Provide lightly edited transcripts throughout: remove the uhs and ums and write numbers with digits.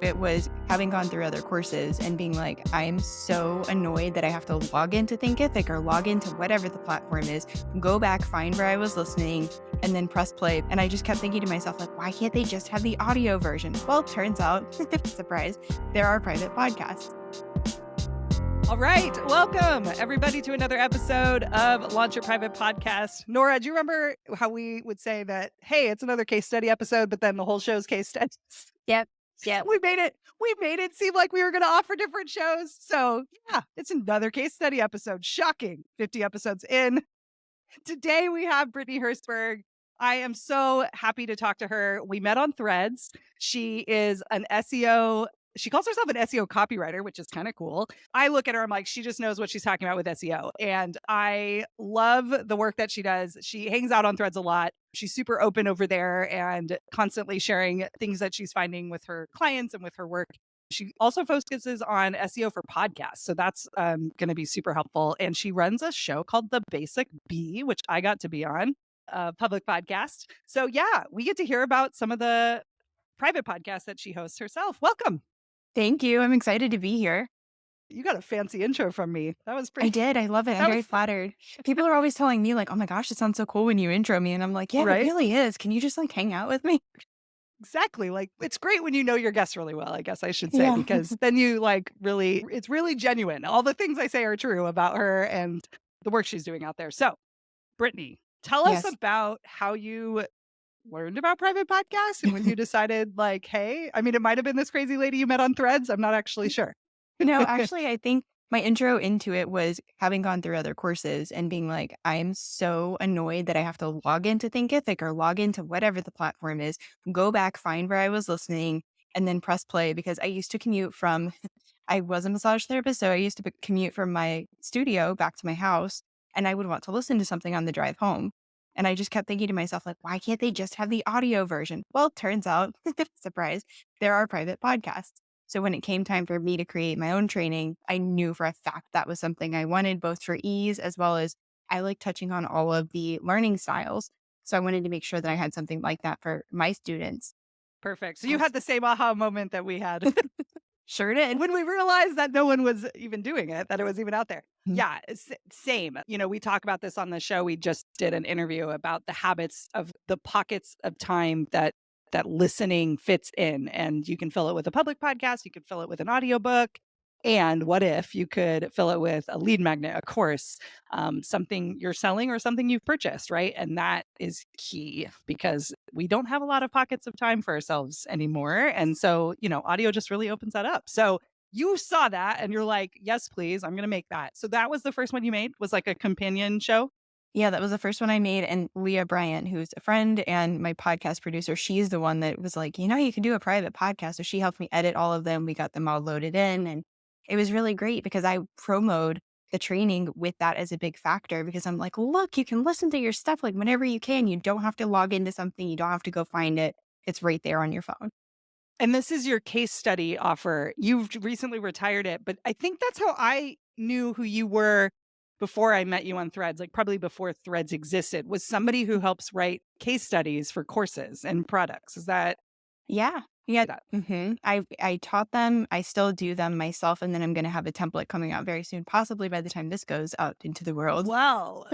it was having gone through other courses and being like, I'm so annoyed that I have to log into Thinkific or log into whatever the platform is, go back, find where I was listening, and then press play. And I just kept thinking to myself, like, why can't they just have the audio version? Well, it turns out, surprise, there are private podcasts. All right. Welcome, everybody, to another episode of Launch Your Private Podcast. Nora, do you remember how we would say that, hey, it's another case study episode, but then the whole show's case studies? Yep. We made it seem like we were going to offer different shows. So yeah, it's another case study episode. Shocking. 50 episodes in. Today we have Brittany Herzberg. I am so happy to talk to her. We met on Threads. She is an SEO. She calls herself an SEO copywriter, which is kind of cool. I look at her, I'm like, she just knows what she's talking about with SEO. And I love the work that she does. She hangs out on Threads a lot. She's super open over there and constantly sharing things that she's finding with her clients and with her work. She also focuses on SEO for podcasts. So that's going to be super helpful. And she runs a show called The Basic Bee, which I got to be on, a public podcast. So yeah, we get to hear about some of the private podcasts that she hosts herself. Welcome. Thank you. I'm excited to be here. You got a fancy intro from me. That was I pretty. did. I love it. I'm That very was flattered. People are always telling me like, oh my gosh, it sounds so cool when you intro me. And I'm like, yeah, it right. really is. Can you just like hang out with me? Exactly. Like, it's great when you know your guests really well, I guess I should say, Yeah. because then you it's really genuine. All the things I say are true about her and the work she's doing out there. So, Brittany, tell us Yes. about how you learned about private podcasts and when you decided like, hey, I mean, it might have been this crazy lady you met on Threads. I'm not actually sure. No, actually, I think my intro into it was having gone through other courses and being like, I'm so annoyed that I have to log into Thinkific or log into whatever the platform is, go back, find where I was listening, and then press play because I used to commute from, I was a massage therapist, so I used to commute from my studio back to my house, and I would want to listen to something on the drive home. And I just kept thinking to myself, like, why can't they just have the audio version? Well, it turns out, surprise, there are private podcasts. So when it came time for me to create my own training, I knew for a fact that was something I wanted, both for ease as well as I like touching on all of the learning styles. So I wanted to make sure that I had something like that for my students. Perfect. So you had the same aha moment that we had Sure did. when we realized that no one was even doing it, that it was even out there. Mhm. Yeah, same. You know, we talk about this on the show. We just did an interview about the habits of the pockets of time that listening fits in, and you can fill it with a public podcast, you could fill it with an audiobook, and what if you could fill it with a lead magnet, a course, something you're selling or something you've purchased, right? And that is key because we don't have a lot of pockets of time for ourselves anymore. And so, you know, audio just really opens that up. So you saw that and you're like, yes, please, I'm going to make that. So that was the first one you made, was like a companion show. Yeah, that was the first one I made. And Leah Bryant, who's a friend and my podcast producer, she's the one that was like, you can do a private podcast. So she helped me edit all of them. We got them all loaded in. And it was really great because I promoted the training with that as a big factor because I'm like, look, you can listen to your stuff like whenever you can. You don't have to log into something. You don't have to go find it. It's right there on your phone. And this is your case study offer. You've recently retired it, but I think that's how I knew who you were before I met you on Threads, like probably before Threads existed, was somebody who helps write case studies for courses and products. Is that Yeah. Yeah. that? I taught them. I still do them myself. And then I'm going to have a template coming out very soon, possibly by the time this goes out into the world. Well.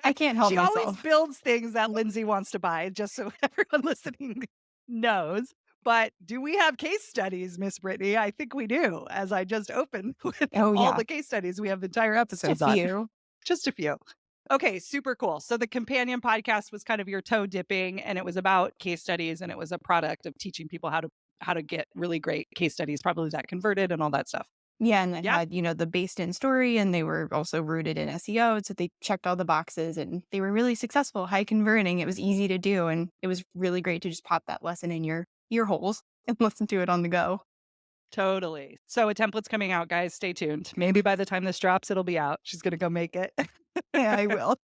I can't help She always myself. builds things that Lindsay wants to buy, just so everyone listening knows. But do we have case studies, Miss Brittany? I think we do, as I just opened with Oh, all yeah. the case studies we have entire Just a episodes on. few. Just a few. Okay, super cool. So the companion podcast was kind of your toe dipping, and it was about case studies, and it was a product of teaching people how to get really great case studies, probably that converted and all that stuff. Yeah. And it Yeah. had, the based in story, and they were also rooted in SEO. So they checked all the boxes and they were really successful, high converting. It was easy to do. And it was really great to just pop that lesson in your ear holes and listen to it on the go. Totally. So a template's coming out, guys. Stay tuned. Maybe by the time this drops, it'll be out. She's going to go make it. Yeah, I will.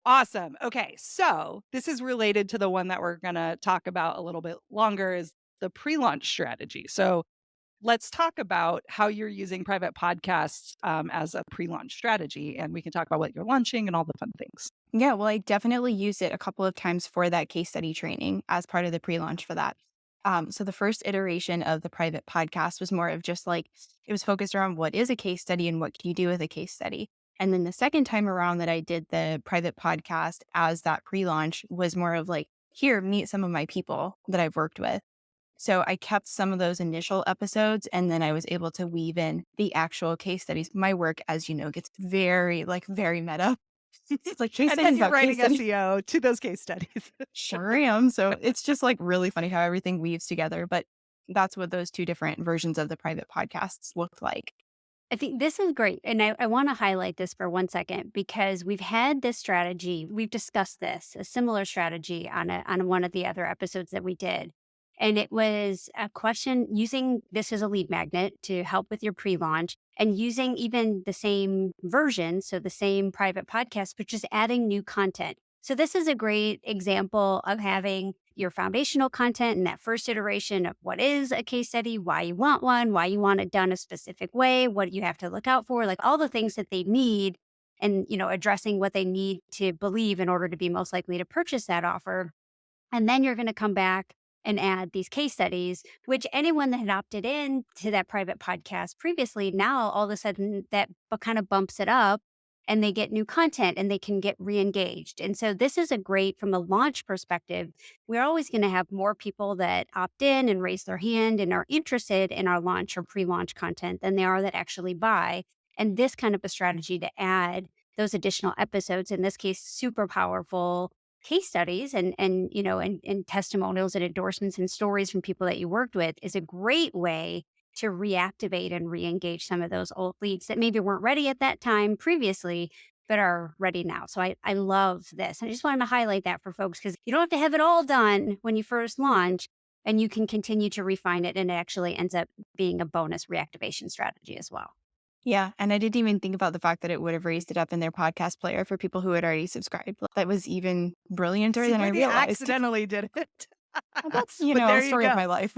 Awesome. Okay. So this is related to the one that we're going to talk about a little bit longer, is the pre-launch strategy. So let's talk about how you're using private podcasts as a pre-launch strategy. And we can talk about what you're launching and all the fun things. Yeah. Well, I definitely used it a couple of times for that case study training as part of the pre launch for that. So the first iteration of the private podcast was more of just like, it was focused around what is a case study and what can you do with a case study. And then the second time around that I did the private podcast as that pre-launch was more of like, here, meet some of my people that I've worked with. So I kept some of those initial episodes and then I was able to weave in the actual case studies. My work, as you know, gets very, like, very meta. It's like case And then studies you're about case writing studies. SEO to those case studies. Sure am. So it's just like really funny how everything weaves together. But that's what those two different versions of the private podcasts looked like. I think this is great. And I want to highlight this for 1 second because we've had this strategy. We've discussed this, a similar strategy on one of the other episodes that we did. And it was a question using this as a lead magnet to help with your pre launch and using even the same version. So the same private podcast, but just adding new content. So this is a great example of having your foundational content in that first iteration of what is a case study, why you want one, why you want it done a specific way, what you have to look out for, like all the things that they need and, addressing what they need to believe in order to be most likely to purchase that offer. And then you're going to come back and add these case studies, which anyone that had opted in to that private podcast previously, now all of a sudden that kind of bumps it up and they get new content and they can get re-engaged. And so this is a great from a launch perspective. We're always going to have more people that opt in and raise their hand and are interested in our launch or pre-launch content than they are that actually buy. And this kind of a strategy to add those additional episodes, in this case, super powerful case studies and testimonials and endorsements and stories from people that you worked with is a great way to reactivate and re-engage some of those old leads that maybe weren't ready at that time previously but are ready now. So I love this. I just wanted to highlight that for folks because you don't have to have it all done when you first launch and you can continue to refine it and it actually ends up being a bonus reactivation strategy as well. Yeah. And I didn't even think about the fact that it would have raised it up in their podcast player for people who had already subscribed. That was even brillianter See, than I Brittany realized. accidentally did it. That's, But a there you story of go. my life.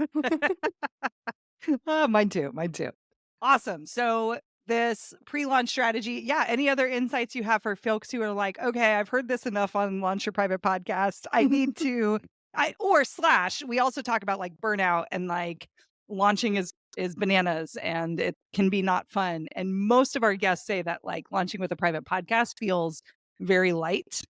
Mine too. Mine too. Awesome. So this pre-launch strategy, yeah. Any other insights you have for folks who are like, okay, I've heard this enough on Launch Your Private Podcast. I need to, or slash. We also talk about like burnout and like launching is bananas and it can be not fun. And most of our guests say that like launching with a private podcast feels very light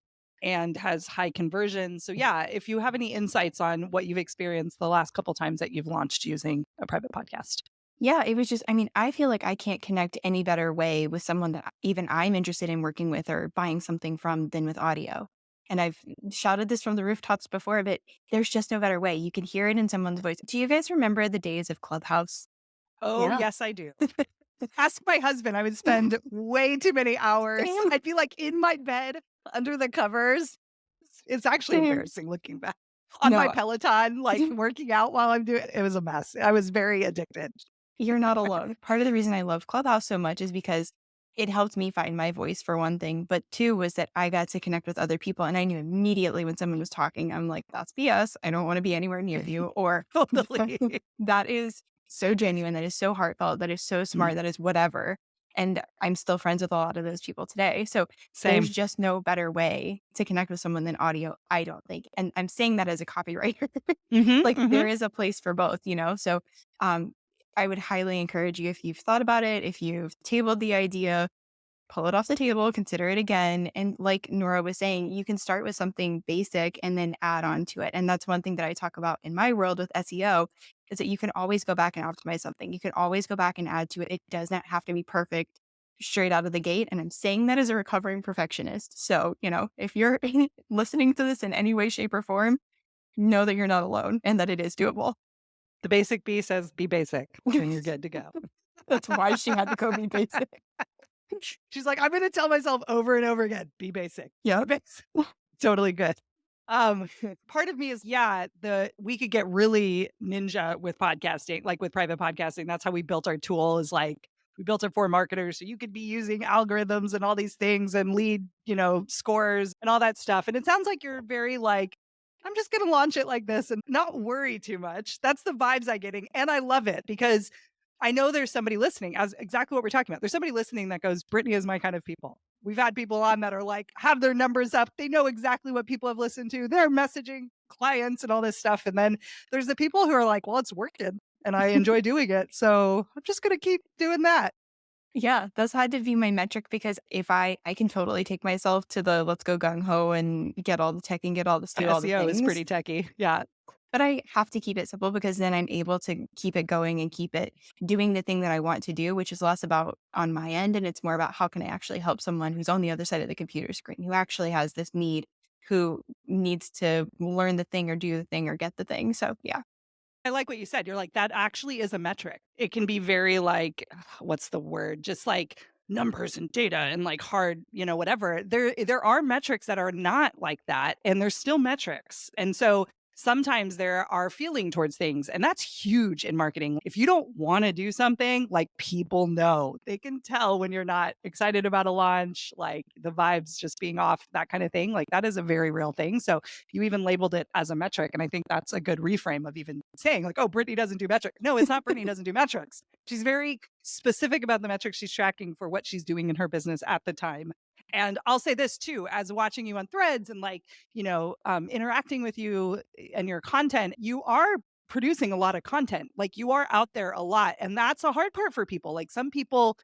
and has high conversion. So yeah, if you have any insights on what you've experienced the last couple times that you've launched using a private podcast. Yeah, it was just, I mean, I feel like I can't connect any better way with someone that even I'm interested in working with or buying something from than with audio. And I've shouted this from the rooftops before, but there's just no better way. You can hear it in someone's voice. Do you guys remember the days of Clubhouse? Oh, Yeah. yes, I do. Ask my husband. I would spend way too many hours. Same. I'd be like in my bed under the covers. It's actually Same. embarrassing looking back on my No, Peloton, like working out while I'm doing it. It was a mess. I was very addicted. you're not alone. Part of the reason I love Clubhouse so much is because it helped me find my voice for one thing, but two was that I got to connect with other people and I knew immediately when someone was talking, I'm like, that's BS. I don't want to be anywhere near you. Or Totally. that is so genuine. That is so heartfelt. That is so smart. That is whatever. And I'm still friends with a lot of those people today. So there's Same. just no better way to connect with someone than audio, I don't think. And I'm saying that as a copywriter. Like Hmm. there is a place for both. So um, I would highly encourage you if you've thought about it, if you've tabled the idea, pull it off the table, consider it again. And like Nora was saying, you can start with something basic and then add on to it. And that's one thing that I talk about in my world with SEO is that you can always go back and optimize something. You can always go back and add to it. It does not have to be perfect straight out of the gate. And I'm saying that as a recovering perfectionist. So, if you're listening to this in any way, shape, or form, know that you're not alone and that it is doable. The basic bee says be basic and you're good to go. That's why she had to go be basic. She's like, I'm going to tell myself over and over again, be basic. Yeah. Be basic. Totally good. Part of me is, we could get really ninja with podcasting, like with private podcasting. That's how we built our tool is like, we built it for marketers. So you could be using algorithms and all these things and lead, scores and all that stuff. And it sounds like you're very like, I'm just going to launch it like this and not worry too much. That's the vibes I'm getting. And I love it because I know there's somebody listening, as exactly what we're talking about. There's somebody listening that goes, Brittany is my kind of people. We've had people on that are like, have their numbers up. They know exactly what people have listened to. They're messaging clients and all this stuff. And then there's the people who are like, well, it's working and I enjoy doing it. So I'm just going to keep doing that. Yeah, that's had to be my metric because if I can totally take myself to the let's go gung ho and get all the tech and get all this, do all the SEO is things. pretty techy. Yeah. But I have to keep it simple because then I'm able to keep it going and keep it doing the thing that I want to do, which is less about on my end. And it's more about how can I actually help someone who's on the other side of the computer screen, who actually has this need, who needs to learn the thing or do the thing or get the thing. So yeah. I like what you said. You're like, that actually is a metric. It can be very like, what's the word? Just like numbers and data and like hard, whatever. There are metrics that are not like that, and there's still metrics. And so sometimes there are feeling towards things, and that's huge in marketing. If you don't want to do something, like people know. They can tell when you're not excited about a launch, like the vibes just being off, that kind of thing. Like that is a very real thing. So you even labeled it as a metric. And I think that's a good reframe of even saying like, oh, Brittany doesn't do metrics. No, it's not Brittany doesn't do metrics. She's very specific about the metrics she's tracking for what she's doing in her business at the time. And I'll say this too, as watching you on Threads and like, interacting with you and your content, you are producing a lot of content. Like you are out there a lot. And that's a hard part for people. Like some people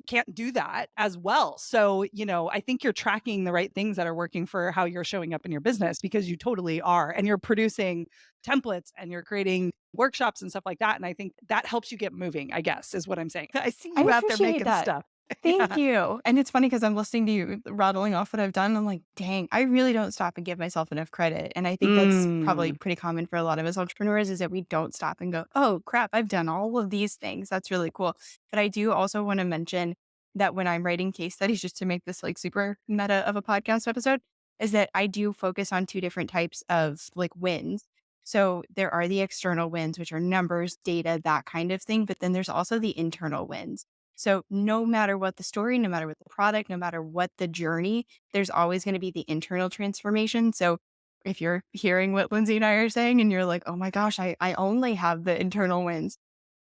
can't do that as well. So, I think you're tracking the right things that are working for how you're showing up in your business because you totally are. And you're producing templates and you're creating workshops and stuff like that. And I think that helps you get moving, I guess, is what I'm saying. I see I you out there appreciate making that. stuff. Thank Yeah. you. And it's funny because I'm listening to you rattling off what I've done. I'm like, dang, I really don't stop and give myself enough credit. And I think that's probably Mm. pretty common for a lot of us entrepreneurs is that we don't stop and go, oh crap, I've done all of these things. That's really cool. But I do also want to mention that when I'm writing case studies, just to make this like super meta of a podcast episode, is that I do focus on two different types of like wins. So there are the external wins, which are numbers, data, that kind of thing. But then there's also the internal wins. So no matter what the story, no matter what the product, no matter what the journey, there's always going to be the internal transformation. So if you're hearing what Lindsay and I are saying and you're like, oh my gosh, I only have the internal wins.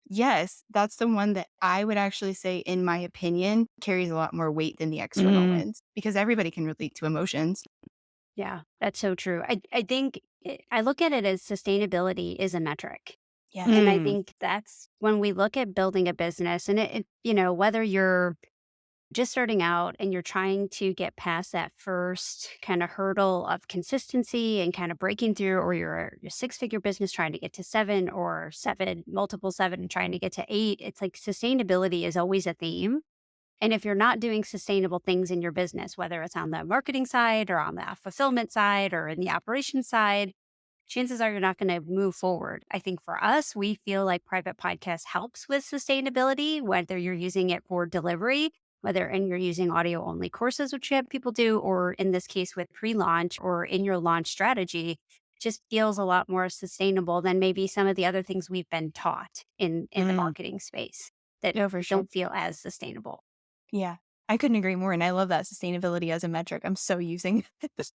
Yes, that's the one that I would actually say, in my opinion, carries a lot more weight than the external Mhm. wins because everybody can relate to emotions. Yeah, that's so true. I think I look at it as sustainability is a metric. Yes. And I Mm. think that's when we look at building a business and it whether you're just starting out and you're trying to get past that first kind of hurdle of consistency and kind of breaking through, or you're a six-figure business trying to get to seven or seven, multiple seven and trying to get to eight, it's like sustainability is always a theme. And if you're not doing sustainable things in your business, whether it's on the marketing side or on the fulfillment side or in the operations side, chances are you're not going to move forward. I think for us, we feel like private podcast helps with sustainability, whether you're using it for delivery, whether and you're using audio only courses, which you have people do, or in this case with pre-launch or in your launch strategy, just feels a lot more sustainable than maybe some of the other things we've been taught in the Mm. marketing space that No, for sure. don't feel as sustainable. Yeah. I couldn't agree more. And I love that sustainability as a metric. I'm so using this.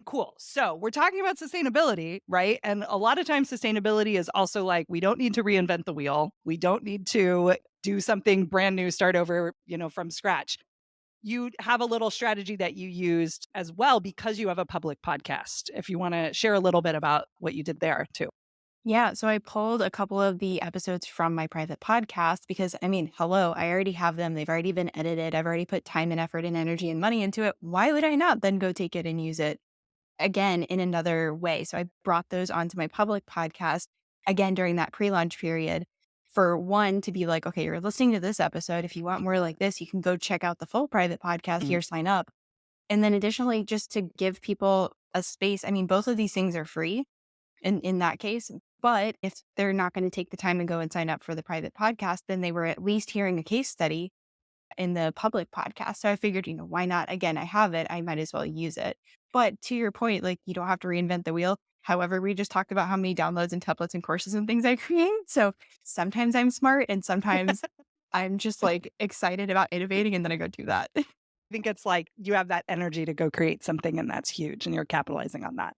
Cool. So we're talking about sustainability, right? And a lot of times sustainability is also like, we don't need to reinvent the wheel. We don't need to do something brand new, start over, from scratch. You have a little strategy that you used as well because you have a public podcast. If you want to share a little bit about what you did there too. Yeah, so I pulled a couple of the episodes from my private podcast because I mean, hello, I already have them. They've already been edited. I've already put time and effort and energy and money into it. Why would I not then go take it and use it again in another way? So I brought those onto my public podcast again during that pre-launch period for one to be like, okay, you're listening to this episode. If you want more like this, you can go check out the full private podcast Mm. here, sign up. And then additionally, just to give people a space. I mean, both of these things are free in that case. But if they're not going to take the time to go and sign up for the private podcast, then they were at least hearing a case study in the public podcast. So I figured, why not? Again, I have it. I might as well use it. But to your point, like you don't have to reinvent the wheel. However, we just talked about how many downloads and templates and courses and things I create. So sometimes I'm smart and sometimes I'm just like excited about innovating and then I go do that. I think it's like you have that energy to go create something, and that's huge, and you're capitalizing on that.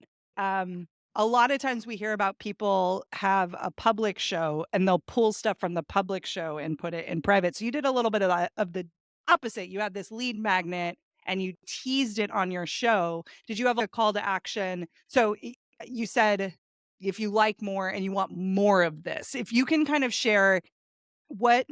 A lot of times we hear about people have a public show and they'll pull stuff from the public show and put it in private. So you did a little bit of that, of the opposite. You had this lead magnet and you teased it on your show. Did you have a call to action? So you said if you like more and you want more of this, if you can kind of share what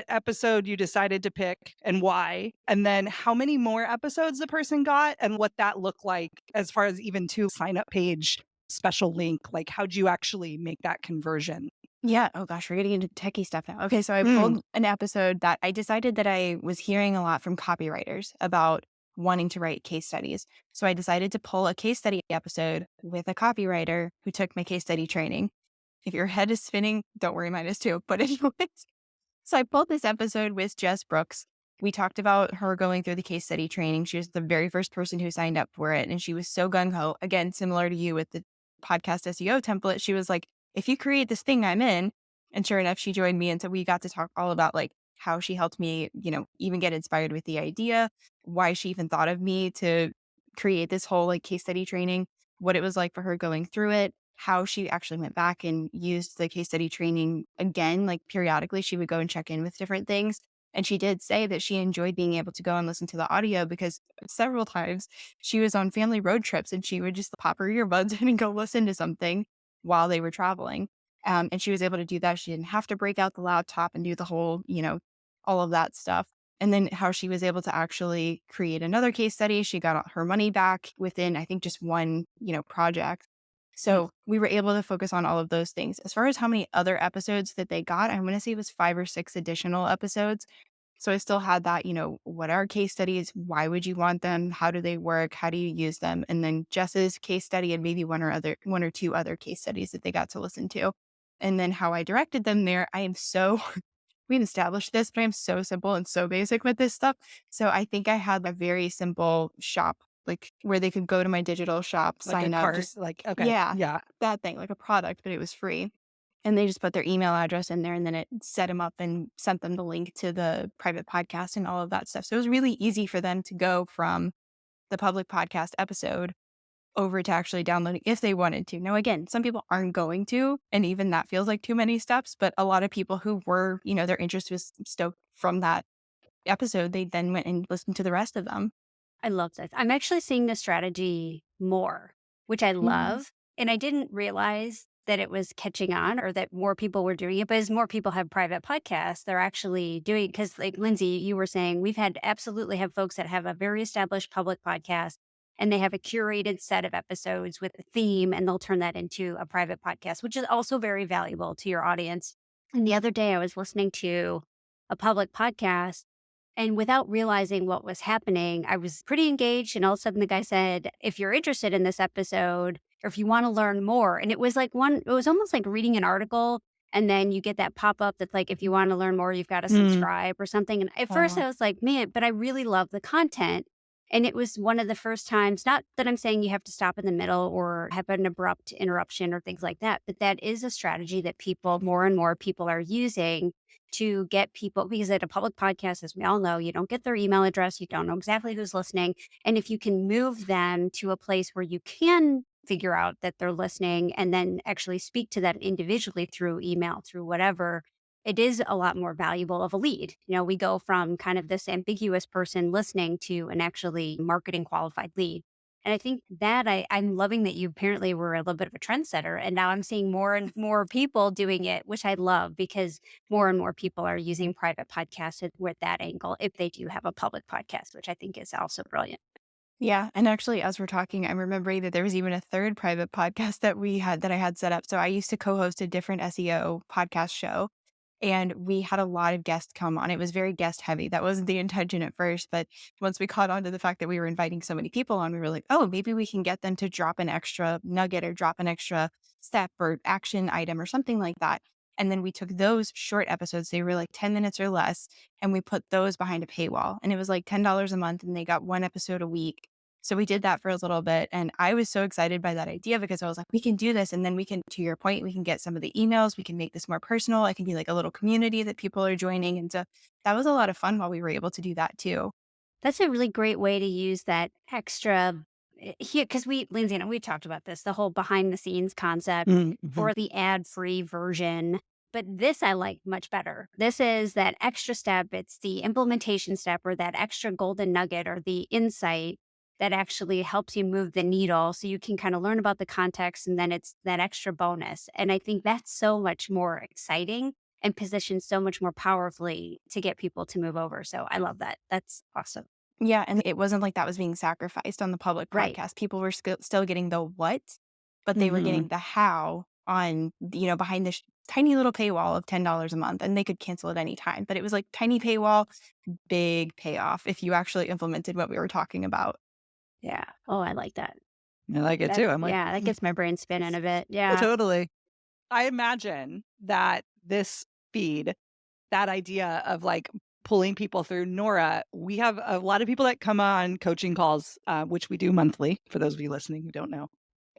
episode you decided to pick and why, and then how many more episodes the person got and what that looked like as far as even to sign up page, special link, like how'd you actually make that conversion? Yeah. Oh gosh, we're getting into techie stuff now. Okay, so I Mm, pulled an episode that I decided that I was hearing a lot from copywriters about wanting to write case studies. So I decided to pull a case study episode with a copywriter who took my case study training. If your head is spinning, don't worry, mine is too. But anyways, so I pulled this episode with Jess Brooks. We talked about her going through the case study training. She was the very first person who signed up for it. And she was so gung ho. Again, similar to you with the podcast SEO template. She was like, if you create this thing, I'm in. And sure enough, she joined me. And so we got to talk all about like how she helped me, even get inspired with the idea, why she even thought of me to create this whole like case study training, what it was like for her going through it, how she actually went back and used the case study training again, like periodically she would go and check in with different things. And she did say that she enjoyed being able to go and listen to the audio because several times she was on family road trips and she would just pop her earbuds in and go listen to something while they were traveling. And she was able to do that. She didn't have to break out the laptop and do the whole, all of that stuff. And then how she was able to actually create another case study. She got her money back within, I think, just one, project. mm. So we were able to focus on all of those things. As far as how many other episodes that they got, I'm going to say it was 5 or 6 additional episodes. So I still had that, what are case studies? Why would you want them? How do they work? How do you use them? And then Jess's case study and maybe one or two other case studies that they got to listen to. And then how I directed them there, I am so we have established this, but I'm so simple and so basic with this stuff. So I think I had a very simple shop, like where they could go to my digital shop, Like a sign up, cart, just like, okay, yeah, yeah. that thing, like a product, but it was free. And they just put their email address in there and then it set them up and sent them the link to the private podcast and all of that stuff. So it was really easy for them to go from the public podcast episode over to actually downloading if they wanted to. Now, again, some people aren't going to, and even that feels like too many steps. But a lot of people who were, their interest was stoked from that episode, they then went and listened to the rest of them. I love this. I'm actually seeing this strategy more, which I Mhm. love. And I didn't realize that it was catching on or that more people were doing it. But as more people have private podcasts, they're actually doing because like Lindsay, you were saying, we've had absolutely have folks that have a very established public podcast and they have a curated set of episodes with a theme and they'll turn that into a private podcast, which is also very valuable to your audience. And the other day I was listening to a public podcast and without realizing what was happening, I was pretty engaged. And all of a sudden, the guy said, if you're interested in this episode, or if you want to learn more. And it was like it was almost like reading an article. And then you get that pop up that's like, if you want to learn more, you've got to Mm. subscribe or something. And at first, Oh. I was like, man, but I really love the content. And it was one of the first times, not that I'm saying you have to stop in the middle or have an abrupt interruption or things like that, but that is a strategy that more and more people are using to get people because at a public podcast, as we all know, you don't get their email address, you don't know exactly who's listening. And if you can move them to a place where you can figure out that they're listening and then actually speak to them individually through email, through whatever, it is a lot more valuable of a lead. We go from kind of this ambiguous person listening to an actually marketing qualified lead. And I think that I'm loving that you apparently were a little bit of a trendsetter. And now I'm seeing more and more people doing it, which I love because more and more people are using private podcasts with that angle if they do have a public podcast, which I think is also brilliant. Yeah. And actually, as we're talking, I'm remembering that there was even a third private podcast that I had set up. So I used to co host a different SEO podcast show. And we had a lot of guests come on. It was very guest heavy. That wasn't the intention at first. But once we caught on to the fact that we were inviting so many people on, we were like, oh, maybe we can get them to drop an extra nugget or drop an extra step or action item or something like that. And then we took those short episodes, they were like 10 minutes or less, and we put those behind a paywall. And it was like $10 a month, and they got one episode a week. So we did that for a little bit. And I was so excited by that idea because I was like, we can do this. And then we can, to your point, we can get some of the emails. We can make this more personal. I can be like a little community that people are joining. And so that was a lot of fun while we were able to do that too. That's a really great way to use that extra here, because Lindsay and I, we talked about this, the whole behind the scenes concept Mhm. or the ad free version. But this I like much better. This is that extra step. It's the implementation step or that extra golden nugget or the insight that actually helps you move the needle so you can kind of learn about the context and then it's that extra bonus. And I think that's so much more exciting and positioned so much more powerfully to get people to move over. So I love that. That's awesome. Yeah, and it wasn't like that was being sacrificed on the public Right. podcast. People were still getting the what, but they were Mhm. getting the how on, behind this tiny little paywall of $10 a month, and they could cancel at any time. But it was like tiny paywall, big payoff if you actually implemented what we were talking about. Yeah. Oh, I like that. I like it That too. I'm like, yeah, that gets my brain spinning a bit. Yeah. totally. I imagine that this feed, that idea of like pulling people through Nora, we have a lot of people that come on coaching calls, which we do monthly for those of you listening who don't know.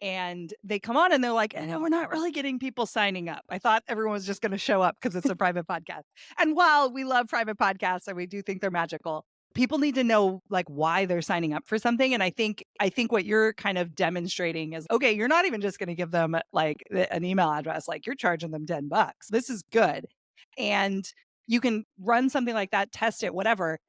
And they come on and they're like, we're not really getting people signing up. I thought everyone was just going to show up because it's a private podcast. And while we love private podcasts and we do think they're magical, people need to know like why they're signing up for something. And I think what you're kind of demonstrating is, okay, you're not even just going to give them like an email address, like you're charging them $10. This is good. And you can run something like that, test it, whatever.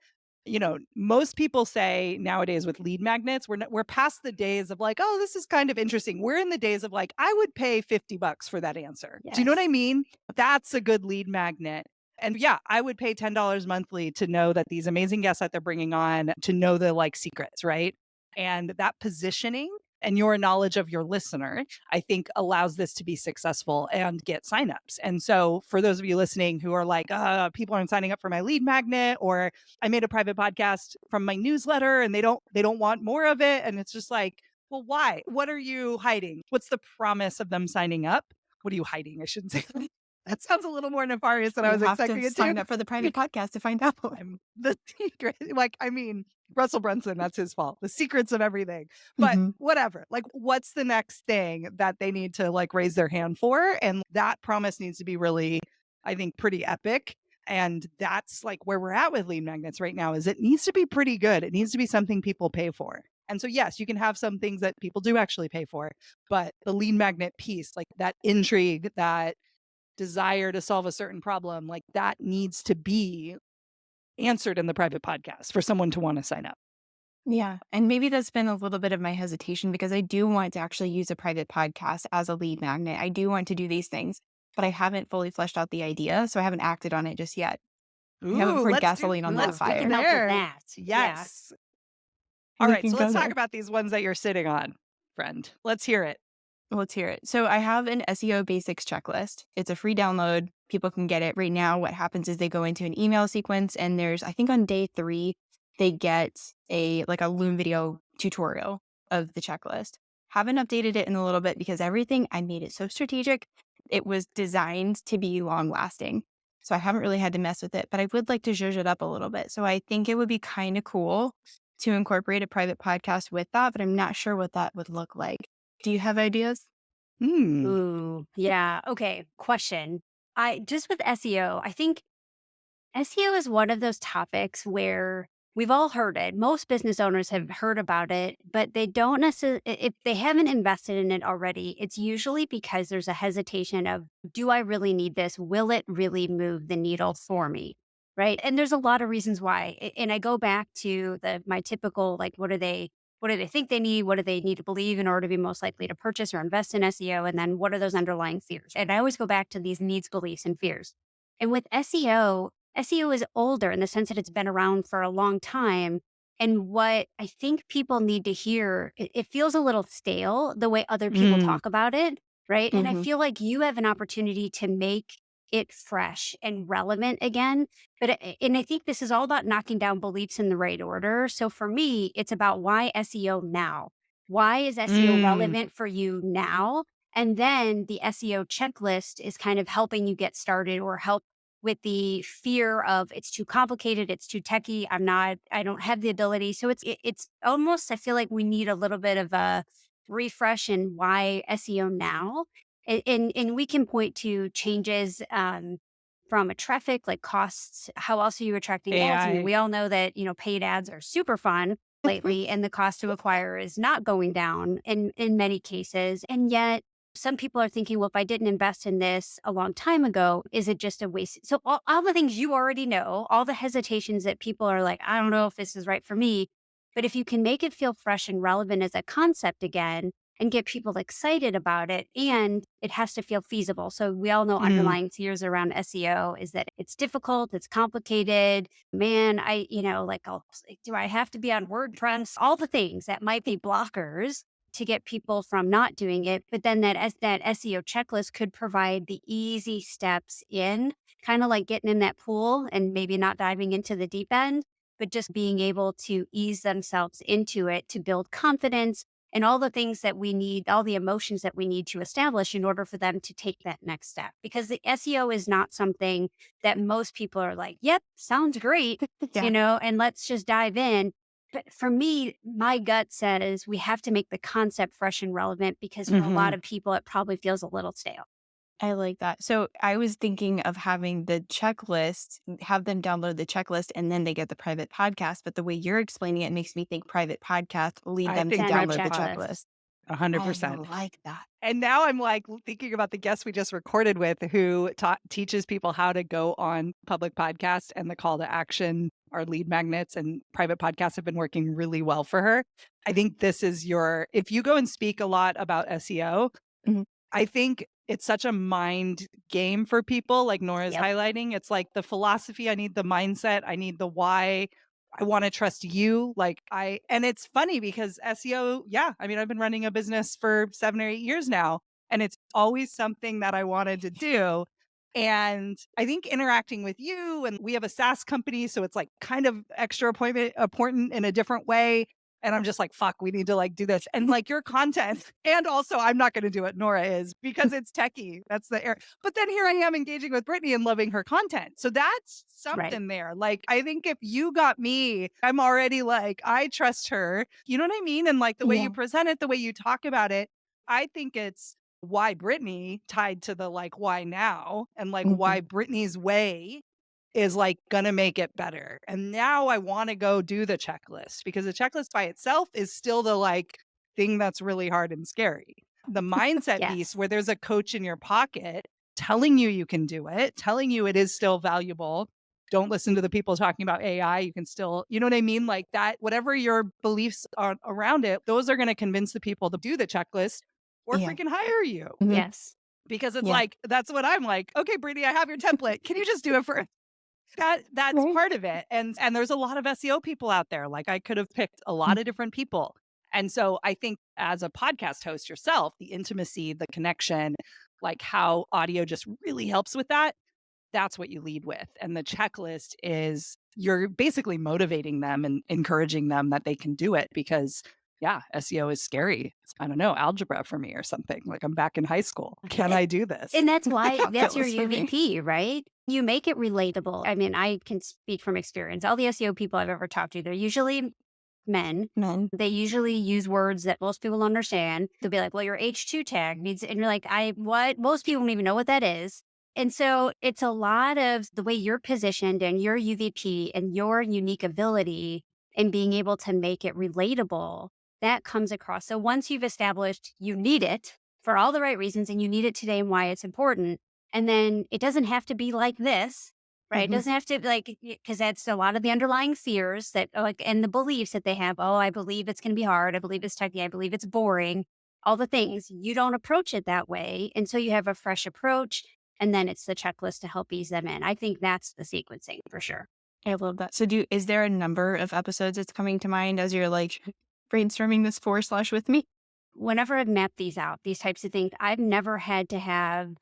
Most people say nowadays with lead magnets, we're past the days of like, oh, this is kind of interesting. We're in the days of like, I would pay $50 for that answer. Do you know what Yes. I mean? That's a good lead magnet. And yeah, I would pay $10 monthly to know that these amazing guests that they're bringing on, to know the like secrets, right? And that positioning and your knowledge of your listener, I think allows this to be successful and get signups. And so for those of you listening who are like, people aren't signing up for my lead magnet, or I made a private podcast from my newsletter and they don't want more of it. And it's just like, well, why? What are you hiding? What's the promise of them signing up? What are you hiding? I shouldn't say that. That sounds a little more nefarious than I You was have to expecting it to. sign up for the private podcast to find out. I'm the secret. Like, I mean, Russell Brunson, that's his fault. The secrets of everything. But Mhm. whatever. Like, what's the next thing that they need to like raise their hand for? And that promise needs to be really, I think, pretty epic. And that's like where we're at with lead magnets right now, is it needs to be pretty good. It needs to be something people pay for. And so, yes, you can have some things that people do actually pay for, but the lead magnet piece, like that intrigue, that desire to solve a certain problem, like that needs to be answered in the private podcast for someone to want to sign up. Yeah. And maybe that's been a little bit of my hesitation because I do want to actually use a private podcast as a lead magnet. I do want to do these things, but I haven't fully fleshed out the idea. So I haven't acted on it just yet. I haven't Ooh, poured gasoline on that let's do We can fire. help with there. that. Yeah. Yes. All We right, can so go let's talk there. about these ones that you're sitting on, friend. Let's hear it. Let's hear it. So I have an SEO basics checklist. It's a free download. People can get it right now. What happens is they go into an email sequence and I think on day 3, they get a Loom video tutorial of the checklist. Haven't updated it in a little bit because I made it so strategic. It was designed to be long lasting. So I haven't really had to mess with it, but I would like to zhuzh it up a little bit. So I think it would be kind of cool to incorporate a private podcast with that, but I'm not sure what that would look like. Do you have ideas? Hmm. Ooh. Yeah. Okay. Question. I just with SEO, I think SEO is one of those topics where we've all heard it. Most business owners have heard about it, but they don't necessarily, if they haven't invested in it already, it's usually because there's a hesitation of, do I really need this? Will it really move the needle for me? Right. And there's a lot of reasons why. And I go back to my typical, like, what do they think they need? What do they need to believe in order to be most likely to purchase or invest in SEO? And then what are those underlying fears? And I always go back to these needs, beliefs, and fears. And with SEO is older in the sense that it's been around for a long time. And what I think people need to hear, it feels a little stale the way other people Mm. talk about it, right? And I Mhm. feel like you have an opportunity to make it fresh and relevant again. And I think this is all about knocking down beliefs in the right order. So for me, it's about why SEO now? Why is SEO Mm. relevant for you now? And then the SEO checklist is kind of helping you get started or help with the fear of it's too complicated, it's too techy, I don't have the ability. So it's almost, I feel like we need a little bit of a refresh in why SEO now. And we can point to changes from a traffic like costs. How else are you attracting ads? I mean, AI. we all know that, paid ads are super fun. lately, and the cost to acquire is not going down in many cases. And yet some people are thinking, well, if I didn't invest in this a long time ago, is it just a waste? So all the things you already know, all the hesitations that people are like, I don't know if this is right for me. But if you can make it feel fresh and relevant as a concept again and get people excited about it, and it has to feel feasible. So we all know Mm, underlying fears around SEO is that it's difficult, it's complicated. Man, do I have to be on WordPress? All the things that might be blockers to get people from not doing it. But then that SEO checklist could provide the easy steps in, kind of like getting in that pool and maybe not diving into the deep end, but just being able to ease themselves into it to build confidence and all the things that we need, all the emotions that we need to establish in order for them to take that next step. Because the SEO is not something that most people are like, yep, sounds great, yeah. and let's just dive in. But for me, my gut says we have to make the concept fresh and relevant because for a lot Mhm. of people, it probably feels a little stale. I like that. So I was thinking of having the checklist, have them download the checklist and then they get the private podcast. But the way you're explaining it makes me think private podcast, lead I them to think Then the that's download the fun. checklist. checklist. I 100%. like that. And now I'm like thinking about the guest we just recorded with who teaches people how to go on public podcast and the call to action. Our lead magnets and private podcasts have been working really well for her. I think this is if you go and speak a lot about SEO, Mhm. I think it's such a mind game for people, like Nora's Yep. highlighting. It's like the philosophy, I need the mindset, I need the why. I want to trust you. And it's funny because SEO, yeah, I mean, I've been running a business for 7 or 8 years now, and it's always something that I wanted to do. And I think interacting with you, and we have a SaaS company, so it's like kind of extra important in a different way. And I'm just like, fuck, we need to like do this. And like your content, and also I'm not going to do it, Nora is because it's techie. That's the air. But then here I am engaging with Brittany and loving her content. So that's Right. something there. Like, I think if you got me, I'm already like, I trust her. You know what I mean? And like the way you Yeah. present it, the way you talk about it, I think it's why Brittany tied to the like why now and like Mhm. why Brittany's way is like gonna make it better. And now I want to go do the checklist because the checklist by itself is still the like thing that's really hard and scary. The mindset piece Yes. where there's a coach in your pocket telling you can do it, telling you it is still valuable. Don't listen to the people talking about AI. You can still, you know what I mean? Like that, whatever your beliefs are around it, those are going to convince the people to do the checklist or Yeah. freaking hire you. Mhm. Yes. Because it's Yeah. like, that's what I'm like. Okay, Brittany, I have your template. Can you just do it for that's Right. part of it, and there's a lot of SEO people out there, like, I could have picked a lot of Mhm. different people, and so I think as a podcast host yourself, the intimacy, the connection, like, how audio just really helps with that, that's what you lead with, and the checklist is you're basically motivating them and encouraging them that they can do it because, yeah, SEO is scary. It's, I don't know, algebra for me or something, like, I'm back in high school. Can I do this? And that's why that's your Calculus for me. UVP, right? You make it relatable. I mean, I can speak from experience. All the SEO people I've ever talked to, they're usually men. Men. They usually use words that most people understand. They'll be like, well, your H2 tag means, and you're like, what? Most people don't even know what that is. And so it's a lot of the way you're positioned and your UVP and your unique ability and being able to make it relatable that comes across. So once you've established you need it for all the right reasons and you need it today and why it's important, and then it doesn't have to be like this, right? It Mhm. doesn't have to like, because that's a lot of the underlying fears that like, and the beliefs that they have. Oh, I believe it's going to be hard. I believe it's techy. I believe it's boring. All the things you don't approach it that way. And so you have a fresh approach. And then it's the checklist to help ease them in. I think that's the sequencing for sure. I love that. So is there a number of episodes that's coming to mind as you're like brainstorming this for slash with me? Whenever I've mapped these out, these types of things, I've never had to have,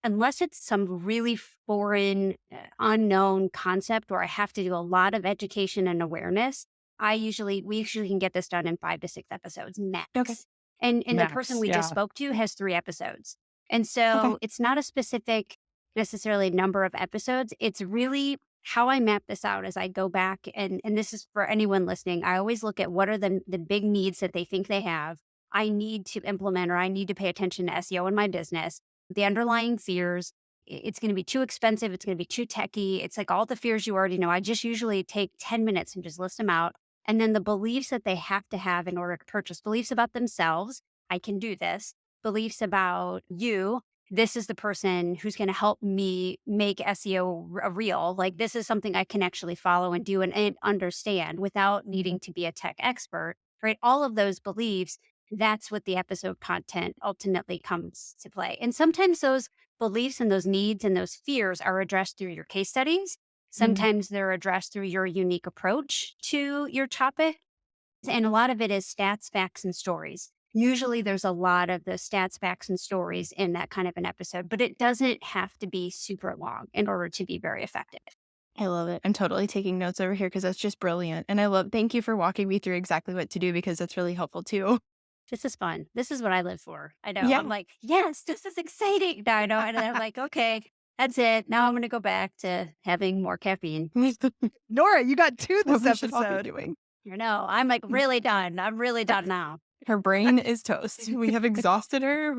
unless it's some really foreign, unknown concept where I have to do a lot of education and awareness. We usually can get this done in 5 to 6 episodes Okay. max. And the person Max, we just yeah. spoke to has 3 episodes. And Okay. so it's not a specific necessarily number of episodes. It's really how I map this out as I go back. And this is for anyone listening. I always look at what are the big needs that they think they have. I need to implement or I need to pay attention to SEO in my business, the underlying fears. It's going to be too expensive. It's going to be too techy. It's like all the fears you already know. I just usually take 10 minutes and just list them out. and then the beliefs that they have to have in order to purchase, beliefs about themselves. I can do this. Beliefs about you. This is the person who's going to help me make SEO real. Like, this is something I can actually follow and do and understand without needing to be a tech expert, right? All of those beliefs, that's what the episode content ultimately comes to play. And sometimes those beliefs and those needs and those fears are addressed through your case studies. Mhm. Sometimes they're addressed through your unique approach to your topic. And a lot of it is stats, facts, and stories. Usually there's a lot of the stats, facts, and stories in that kind of an episode, but it doesn't have to be super long in order to be very effective. I love it. I'm totally taking notes over here because that's just brilliant. And thank you for walking me through exactly what to do because that's really helpful too. This is fun. This is what I live for. I know. I'm Yeah. like, yes, this is exciting. Now I know. And then I'm like, okay, that's it. Now I'm going to go back to having more caffeine. Nora, you got two What this we should all be episode. doing. You know, I'm like really done. I'm really done now. Her brain is toast. We have exhausted her.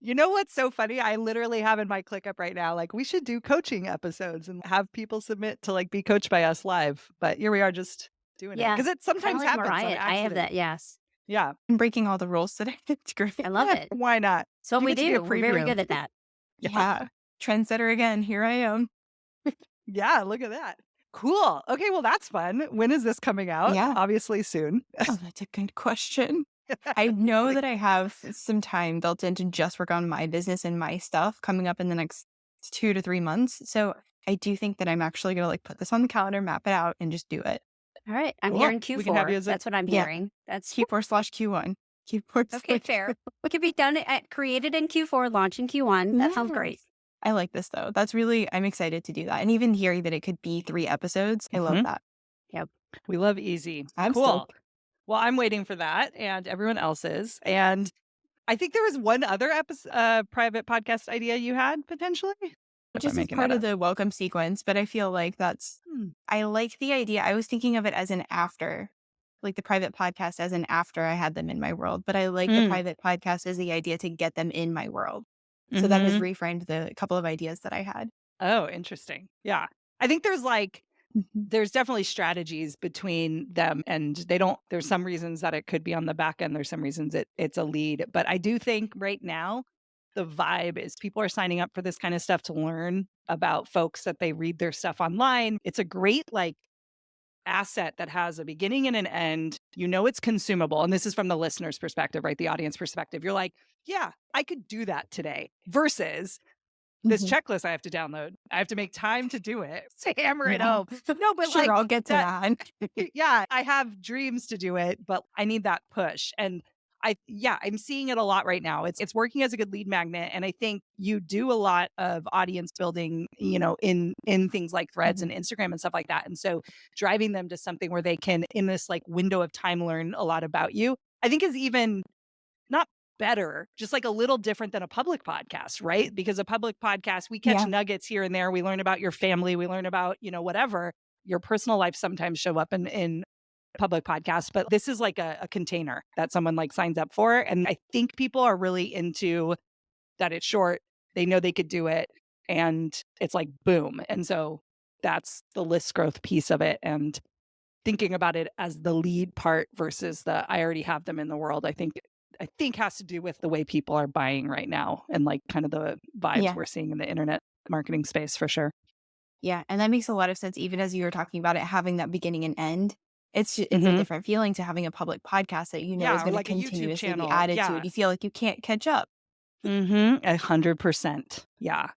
You know what's so funny? I literally have in my ClickUp right now, like, we should do coaching episodes and have people submit to like be coached by us live. But here we are just doing it Yeah. because it Kind of sometimes like happens on Mariah. I have accident. that. Yes. Yeah. I'm breaking all the rules today. It's great. I love it. Why not? So You we get to be a do. We're very preview. good at that. Yeah. Trendsetter again. Here I am. Yeah, look at that. Cool. Okay, well, that's fun. When is this coming out? Yeah. Obviously soon. Oh, that's a good question. I know that I have some time built in to just work on my business and my stuff coming up in the next 2 to 3 months. So I do think that I'm actually going to like put this on the calendar, map it out, and just do it. All right. I'm Cool. hearing We can have you Q4. as a That's what I'm Yeah. hearing. That's Q4/Q1. Q4. okay. Fair. It could be done at created in Q4, launch in Q1. That sounds great. I like this though. I'm excited to do that. And even hearing that it could be 3 episodes, I love Mhm. that. Yep. We love easy. I'm Cool. stoked. Well, I'm waiting for that and everyone else is. And I think there was one other private podcast idea you had potentially. If Just I'm as making part that of up. the welcome sequence, but I feel like Hmm. I like the idea. I was thinking of it as an after, like the private podcast as an after I had them in my world, but I like the Mm. private podcast as the idea to get them in my world. So that has Mhm. reframed the couple of ideas that I had. Oh, interesting. Yeah. I think there's definitely strategies between them and there's some reasons that it could be on the back end. There's some reasons it's a lead. But I do think right now the vibe is people are signing up for this kind of stuff to learn about folks that they read their stuff online. It's a great like asset that has a beginning and an end. You know it's consumable. And this is from the listener's perspective, right? The audience perspective. You're like, yeah, I could do that today versus this Mhm. checklist I have to download. I have to make time to do it. To hammer it Yeah. home. No, but Sure, like I'll get to that that. yeah, I have dreams to do it, but I need that push. And I'm seeing it a lot right now. It's working as a good lead magnet. And I think you do a lot of audience building, in things like threads Mhm. and Instagram and stuff like that. And so driving them to something where they can, in this like window of time, learn a lot about you, I think is even not better, just like a little different than a public podcast, right? Because a public podcast, we catch Yeah. nuggets here and there. We learn about your family, we learn about, whatever. Your personal life sometimes show up in public podcasts, but this is like a container that someone like signs up for. And I think people are really into that it's short. They know they could do it and it's like boom. And so that's the list growth piece of it. And thinking about it as the lead part versus the I already have them in the world, I think has to do with the way people are buying right now and like kind of the vibes Yeah. we're seeing in the internet marketing space for sure. Yeah. And that makes a lot of sense. Even as you were talking about it, having that beginning and end, it's a Mhm. different feeling to having a public podcast that you know is Yeah, or going to like a YouTube continuously be channel. added to Yeah. it. You feel like you can't catch up. 100%. Yeah.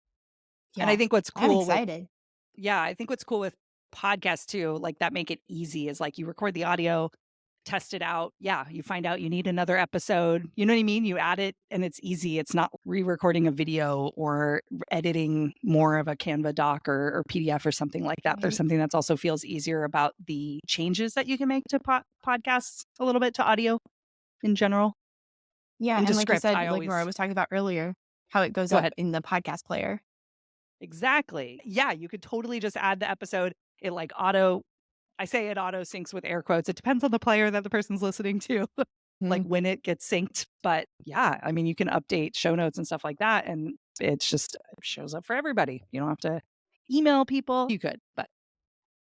And I Yeah. think what's I'm cool with excited. yeah, I think what's cool with podcasts too, like that make it easy is like you record the audio, test it out. Yeah, you find out you need another episode. You know what I mean? You add it and it's easy. It's not re-recording a video or editing more of a Canva doc or PDF or something like that. There's Right. something that's also feels easier about the changes that you can make to podcasts a little bit to audio in general Yeah. and And to like you script. said, I like Nora always was talking about earlier, how it goes go up ahead. in the podcast player. Exactly. Yeah, you could totally just add the episode. It like I say it auto syncs with air quotes. It depends on the player that the person's listening to, like Mm. when it gets synced. But yeah, I mean, you can update show notes and stuff like that. And it's just it shows up for everybody. You don't have to email people. You could, but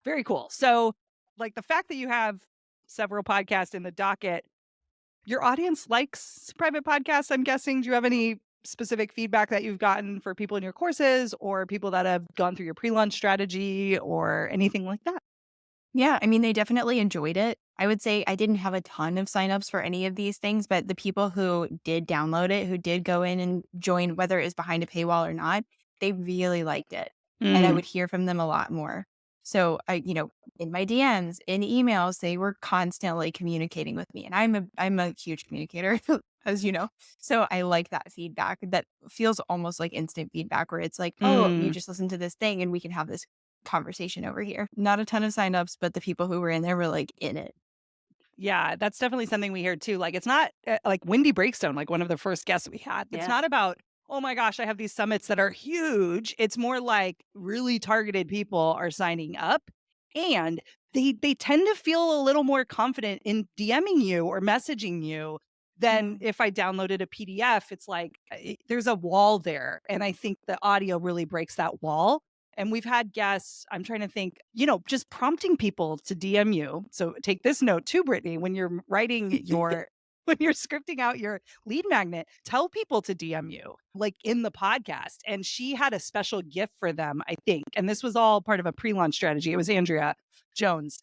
very cool. So Like the fact that you have several podcasts in the docket, your audience likes private podcasts, I'm guessing. Do you have any specific feedback that you've gotten for people in your courses or people that have gone through your pre-launch strategy or anything like that? Yeah, I mean, they definitely enjoyed it. I would say I didn't have a ton of signups for any of these things, but the people who did download it, who did go in and join, whether it was behind a paywall or not, they really liked it. And I Mm. would hear from them a lot more. So in my DMs, in emails, they were constantly communicating with me. And I'm a huge communicator, as you know. So I like that feedback that feels almost like instant feedback where it's like, oh, you Mm. just listened to this thing and we can have this conversation over here. Not a ton of signups, but the people who were in there were like in it. Yeah, that's definitely something we hear too. Like, it's not like Wendy Breakstone, like one of the first guests we had. It's Yeah. not about, oh my gosh, I have these summits that are huge. It's more like really targeted people are signing up and they tend to feel a little more confident in DMing you or messaging you than Mm. if I downloaded a PDF. It's like there's a wall there. And I think the audio really breaks that wall. And we've had guests, I'm trying to think, just prompting people to DM you. So take this note too, Brittany, when you're writing your, when you're scripting out your lead magnet, tell people to DM you, like in the podcast. And she had a special gift for them, I think. And this was all part of a pre launch strategy. It was Andrea Jones.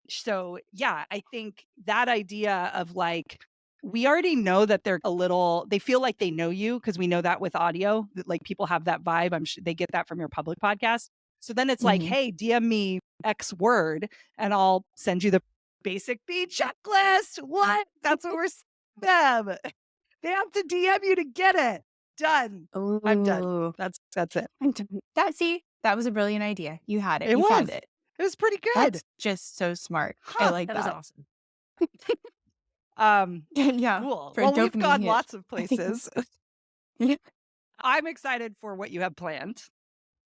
So yeah, I think that idea of like, we already know that they feel like they know you because we know that with audio, that like people have that vibe. I'm sure they get that from your public podcast. So then it's like, Mhm. hey, DM me X word and I'll send you the basic B checklist. What? That's what we're them. They have to DM you to get it. Done. I'm done. Ooh. That's it. That was a brilliant idea. You had it. It You found was. it. It was pretty good. That's just so smart. I Huh. like That was that. awesome. Um, Yeah. cool. For a Well, we've dopamine gone hit. lots of I think it's places. yeah. I'm excited for what you have planned.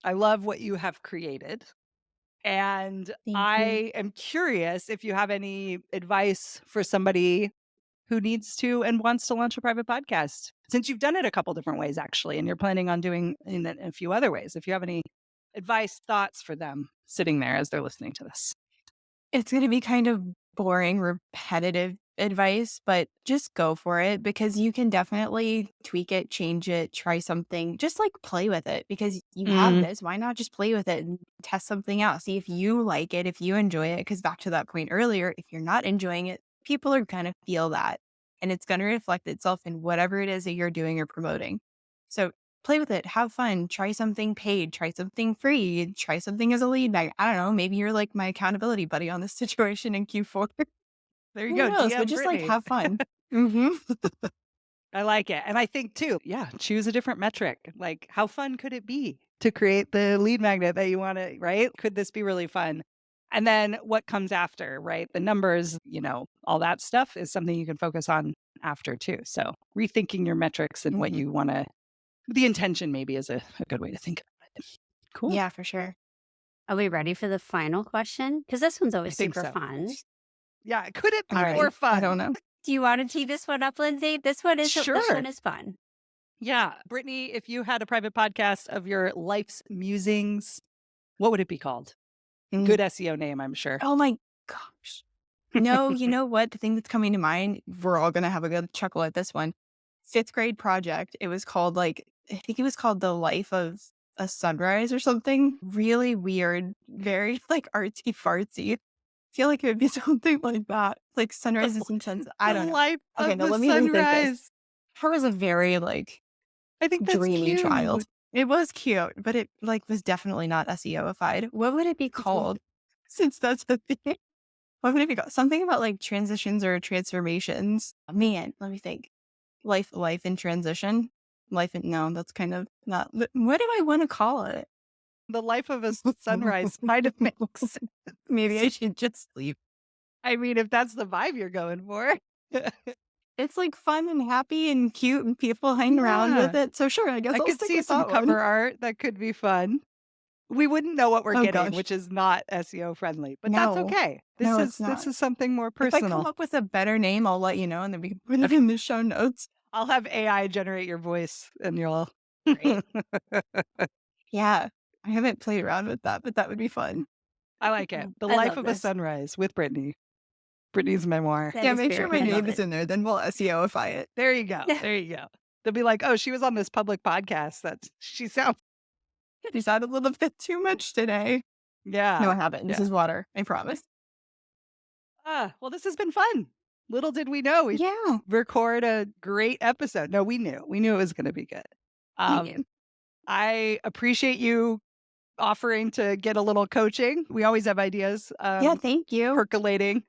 I love what you have created. And Thank you. I am curious if you have any advice for somebody who needs to and wants to launch a private podcast. Since you've done it a couple different ways, actually, and you're planning on doing in a few other ways, if you have any advice, thoughts for them sitting there as they're listening to this. It's gonna be kind of boring, repetitive advice, but just go for it because you can definitely tweak it, change it, try something. Just like play with it because you have Mm, this. Why not just play with it and test something out? See if you like it, if you enjoy it. Because back to that point earlier, if you're not enjoying it, people are gonna feel that. And it's gonna reflect itself in whatever it is that you're doing or promoting. So play with it, have fun, try something paid, try something free, try something as a lead mag. I don't know. Maybe you're like my accountability buddy on this situation in Q4. there you Who go. knows? But DM just like Brittany. have fun. Hmm. I like it. And I think too, yeah, choose a different metric. Like, how fun could it be to create the lead magnet that you want to, right? Could this be really fun? And then what comes after, right? The numbers, all that stuff is something you can focus on after too. So rethinking your metrics and what Hmm. you want to, the intention maybe is a good way to think about it. Cool. Yeah, for sure. Are we ready for the final question? Because this one's I always think super so. fun. Yeah. Could it I'm be more ready. I fun? don't know. Do you want to tee this one up, Lindsay? This one Sure. is fun. Yeah. Brittany, if you had a private podcast of your life's musings, what would it be called? Mm. Good SEO name, I'm sure. Oh my gosh. No, you know what? The thing that's coming to mind, we're all going to have a good chuckle at this one. Fifth grade project. It was called I think it was called The Life of a Sunrise or something. Really weird, very like artsy fartsy. Feel like it would be something like that. Like sunrises and suns. I The don't know. life Okay, of no, the let me rethink this. sunrise. I was a very like I think that's dreamy child. cute. It was cute, but it like was definitely not SEOified. What would it be called? Since that's the thing. What would it be called? Something about like transitions or transformations. Man, let me think. Life in transition. Life in no, that's kind of not. What do I want to call it? The life of a sunrise kind of makes sense. Maybe I should just leave. I mean, if that's the vibe you're going for. It's like fun and happy and cute and people hang around with Yeah. it. So sure, I guess I I'll could stick see with some that one. cover art that could be fun. We wouldn't know what we're Oh getting, gosh. which is not SEO friendly, but that's No. okay. This No, is it's this not. is something more If I come personal. up with a better name, I'll let you know and then we can put it in the show notes. I'll have AI generate your voice and you'll Great. Yeah. I haven't played around with that, but that would be fun. I like it. The I Life love of a this. Sunrise with Brittany. Brittany's memoir. That Yeah, is make sure very my I love name is it. in there. Then we'll SEOify it. There you go. There you go. They'll be like, oh, she was on this public podcast. She sounds, You had a little bit too much today. yeah. No, I haven't. This Yeah. is water. I promise. Well, this has been fun. Little did we know we'd Yeah. record a great episode. No, we knew. We knew it was going to be good. Yeah. I appreciate you offering to get a little coaching. We always have ideas Yeah, thank you. percolating.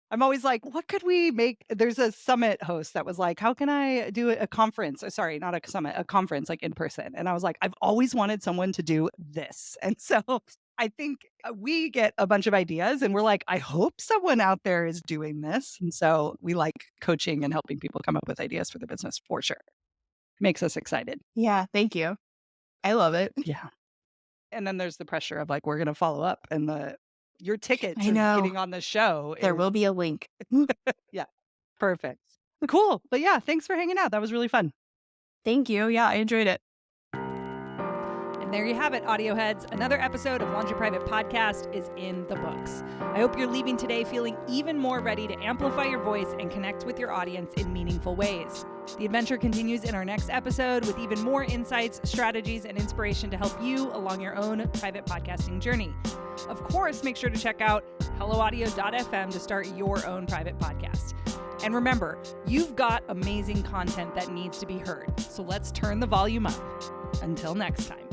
I'm always like, what could we make? There's a summit host that was like, how can I do a conference? Sorry, not a summit, a conference like in person. And I was like, I've always wanted someone to do this. And so I think we get a bunch of ideas and we're like, I hope someone out there is doing this. And so we like coaching and helping people come up with ideas for the business for sure. Makes us excited. Yeah, thank you. I love it. Yeah. And then there's the pressure of like, we're going to follow up and your ticket I to know. getting on the show. There will be a link. Yeah. Perfect. Cool. But yeah, thanks for hanging out. That was really fun. Thank you. Yeah, I enjoyed it. And there you have it, audio heads. Another episode of Launch Your Private Podcast is in the books. I hope you're leaving today feeling even more ready to amplify your voice and connect with your audience in meaningful ways. The adventure continues in our next episode with even more insights, strategies, and inspiration to help you along your own private podcasting journey. Of course, make sure to check out helloaudio.fm to start your own private podcast. And remember, you've got amazing content that needs to be heard. So let's turn the volume up. Until next time.